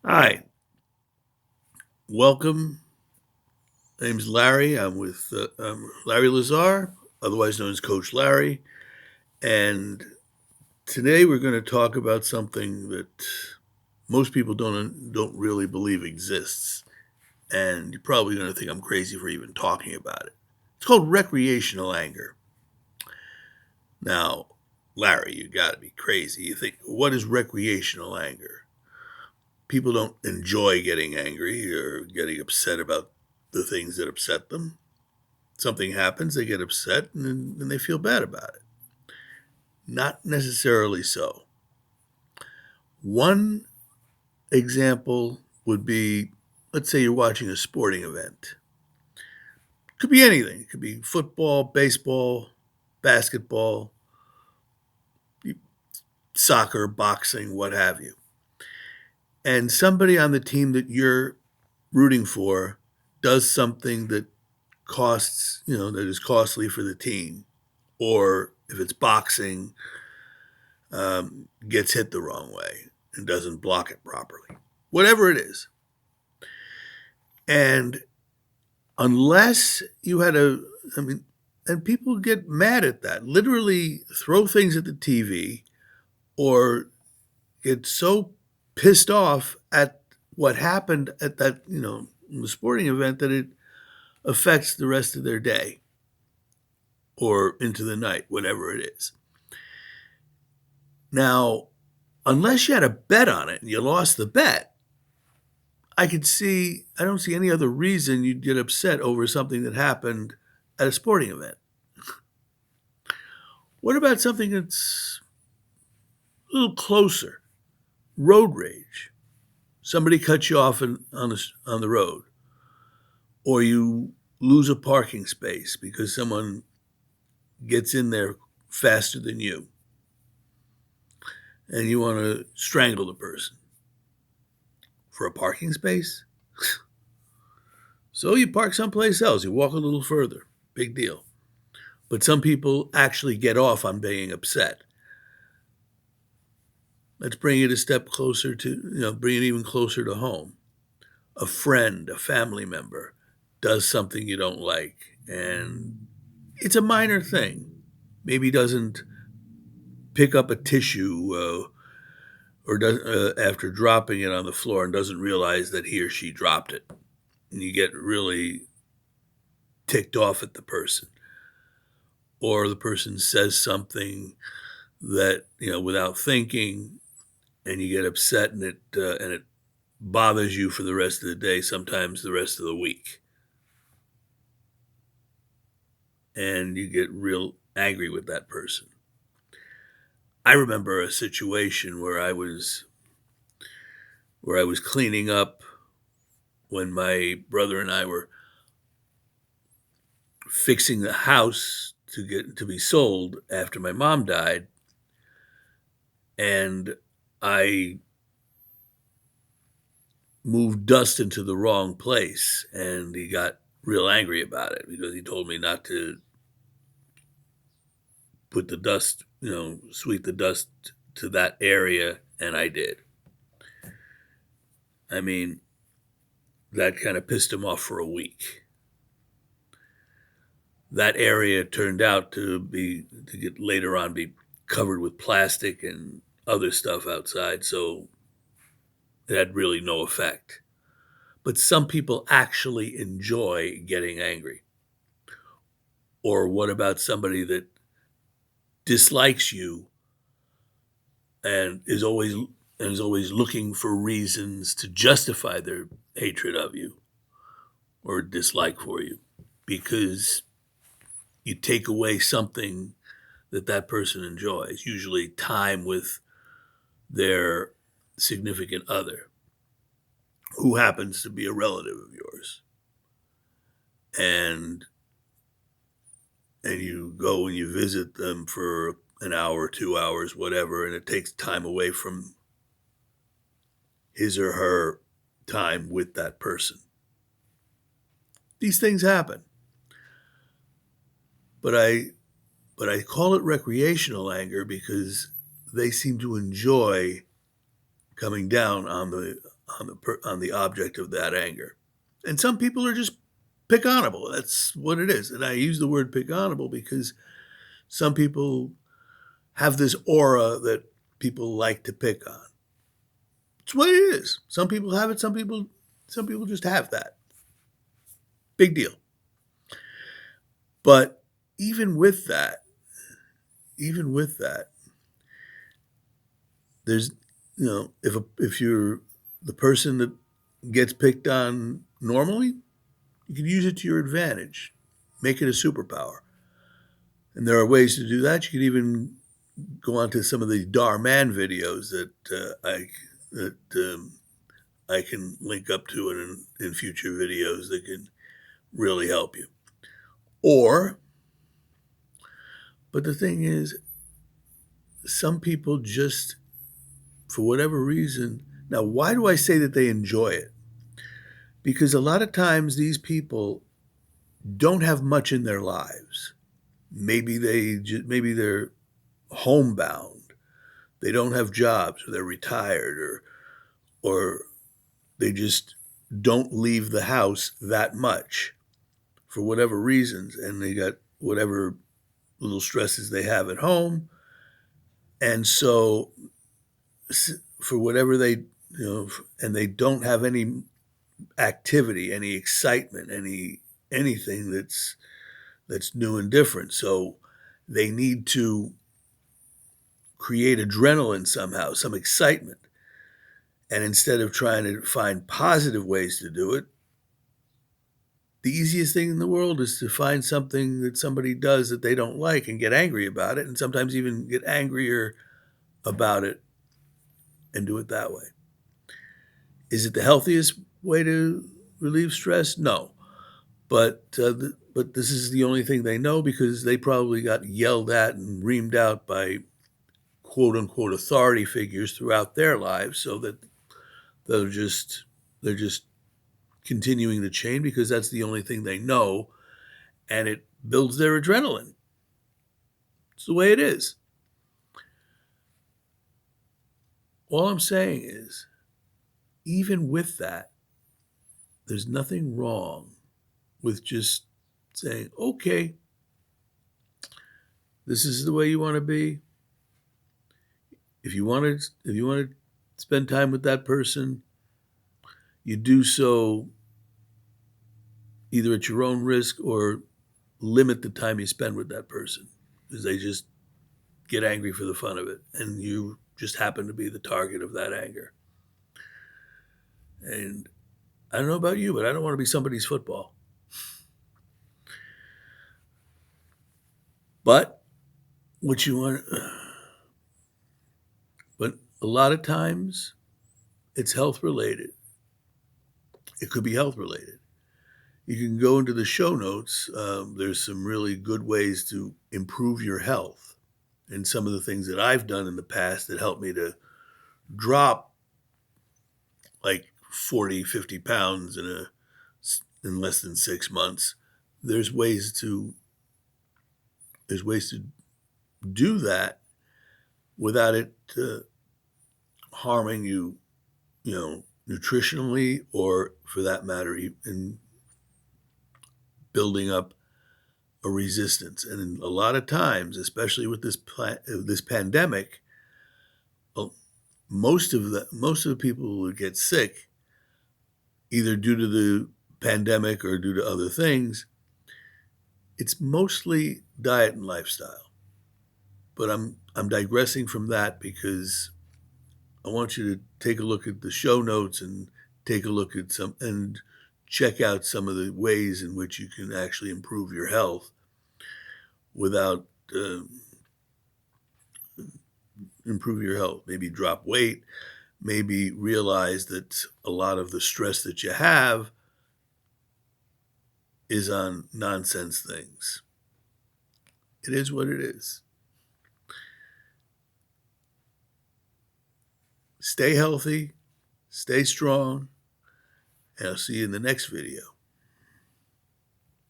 Hi, welcome. My name's Larry. I'm with Larry Lazar, otherwise known as Coach Larry. And today we're going to talk about something that most people don't really believe exists. And you're probably going to think I'm crazy for even talking about it. It's called recreational anger. Now, Larry, you got to be crazy. You think, what is recreational anger? People don't enjoy getting angry or getting upset about the things that upset them. Something happens, they get upset, and they feel bad about it. Not necessarily so. One example would be, let's say you're watching a sporting event. It could be anything. It could be football, baseball, basketball, soccer, boxing, what have you. And somebody on the team that you're rooting for does something that that is costly for the team. Or if it's boxing, gets hit the wrong way and doesn't block it properly, whatever it is. And unless you had I mean, and people get mad at that, literally throw things at the TV or get so pissed off at what happened at that, the sporting event that it affects the rest of their day or into the night, whatever it is. Now, unless you had a bet on it and you lost the bet, I don't see any other reason you'd get upset over something that happened at a sporting event. What about something that's a little closer? Road rage. Somebody cuts you off on the road, or you lose a parking space because someone gets in there faster than you, and you want to strangle the person for a parking space. So you park someplace else. You walk a little further. Big deal. But some people actually get off on being upset. Let's bring it a step closer bring it even closer to home. A friend, a family member does something you don't like, and it's a minor thing. Maybe doesn't pick up a tissue or does after dropping it on the floor and doesn't realize that he or she dropped it. And you get really ticked off at the person. Or the person says something that, without thinking, and you get upset and it bothers you for the rest of the day, sometimes the rest of the week. And you get real angry with that person. I remember a situation where I was cleaning up when my brother and I were fixing the house to be sold after my mom died, and I moved dust into the wrong place, and he got real angry about it because he told me not to put the dust, sweep the dust to that area, and I did. I mean, that kind of pissed him off for a week. That area turned out to get later on be covered with plastic and other stuff outside, so it had really no effect. But some people actually enjoy getting angry. Or what about somebody that dislikes you and is always looking for reasons to justify their hatred of you or dislike for you because you take away something that person enjoys, usually time with their significant other who happens to be a relative of yours. And you go and you visit them for an hour, 2 hours, whatever, and it takes time away from his or her time with that person. These things happen. But I call it recreational anger because they seem to enjoy coming down on the object of that anger. And some people are just pick onable. That's what it is. And I use the word pick onable because some people have this aura that people like to pick on. It's what it is. Some people have it, some people just have that. Big deal. But even with that, even with that, there's if you're the person that gets picked on normally, you can use it to your advantage. Make it a superpower. And there are ways to do that. You can even go onto some of the Dhar Mann videos that I can link up to in future videos that can really help you. But the thing is, some people just, for whatever reason, now why do I say that they enjoy it? Because a lot of times these people don't have much in their lives. Maybe they're homebound. They don't have jobs, or they're retired, or they just don't leave the house that much for whatever reasons, and they got whatever little stresses they have at home. And so for whatever and they don't have any activity, any excitement, anything that's new and different. So they need to create adrenaline somehow, some excitement. And instead of trying to find positive ways to do it, the easiest thing in the world is to find something that somebody does that they don't like and get angry about it, and sometimes even get angrier about it and do it that way. Is it the healthiest way to relieve stress? No. But this is the only thing they know because they probably got yelled at and reamed out by quote unquote authority figures throughout their lives, so that they're just continuing the chain because that's the only thing they know, and it builds their adrenaline. It's the way it is. All I'm saying is, even with that, there's nothing wrong with just saying, okay, this is the way you want to be. If you want to spend time with that person, you do so either at your own risk or limit the time you spend with that person, because they just get angry for the fun of it, and you just happen to be the target of that anger. And I don't know about you, but I don't want to be somebody's football. But what you want, but a lot of times it's health related. It could be health related. You can go into the show notes. There's some really good ways to improve your health, and some of the things that I've done in the past that helped me to drop like 40, 50 pounds in less than 6 months. There's ways to do that without it harming you, nutritionally, or for that matter, in building up a resistance. And a lot of times, especially with this pandemic, most of the people who get sick, either due to the pandemic or due to other things, it's mostly diet and lifestyle. But I'm digressing from that because I want you to take a look at the show notes and take a look at and check out some of the ways in which you can actually improve your health without improve your health. Maybe drop weight, maybe realize that a lot of the stress that you have is on nonsense things. It is what it is. Stay healthy, stay strong, and I'll see you in the next video.